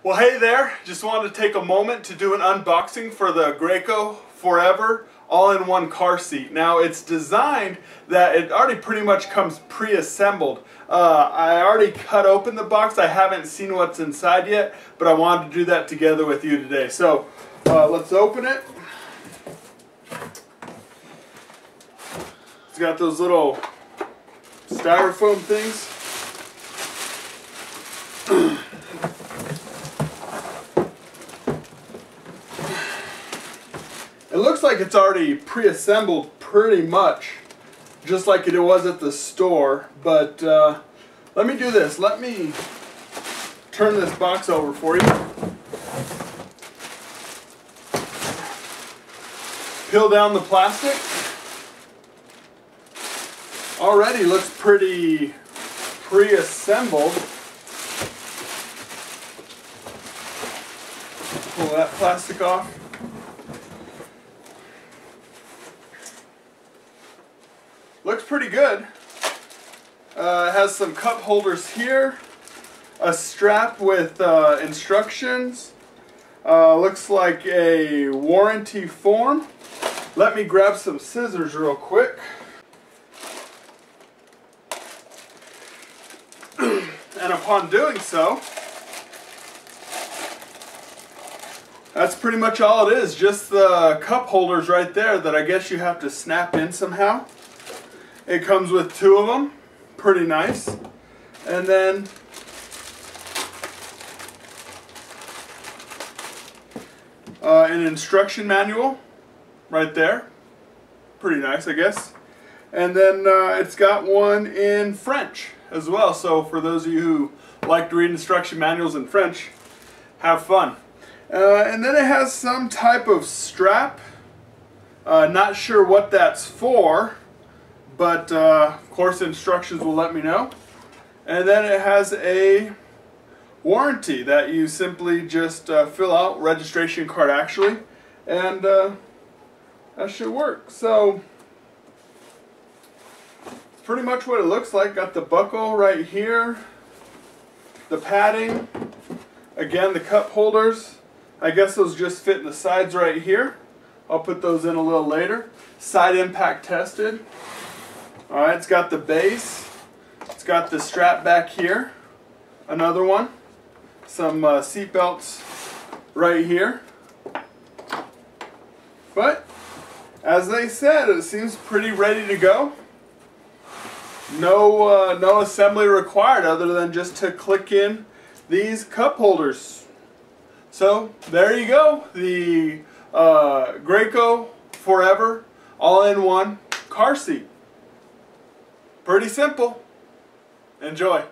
Well, hey there, just wanted to take a moment to do an unboxing for the Graco 4Ever all-in-one car seat. Now, it's designed that it already pretty much comes pre-assembled. I already cut open the box. I haven't seen what's inside yet, but I wanted to do that together with you today. So, let's open it. It's got those little styrofoam things. It looks like it's already pre-assembled pretty much, just like it was at the store, but let me do this. Let me turn this box over for you. Peel down the plastic. Already looks pretty pre-assembled. Pull that plastic off. Looks pretty good. It has some cup holders here, a strap with instructions, looks like a warranty form. Let me grab some scissors real quick. And upon doing so, that's pretty much all it is, just the cup holders right there that I guess you have to snap in somehow. It comes with two of them, pretty nice. And then an instruction manual right there, pretty nice I guess. And then it's got one in French as well, so for those of you who like to read instruction manuals in French, have fun. And then it has some type of strap, not sure what that's for, but of course instructions will let me know. And then it has a warranty that you simply just fill out, registration card actually, and that should work. So it's pretty much what it looks like. Got the buckle right here, the padding, again the cup holders. I guess those just fit in the sides right here. I'll put those in a little later. Side impact tested. Alright, it's got the base, it's got the strap back here, another one, some seat belts right here. But, as they said, it seems pretty ready to go. No assembly required other than just to click in these cup holders. So, there you go, the Graco 4Ever all-in-one car seat. Pretty simple. Enjoy.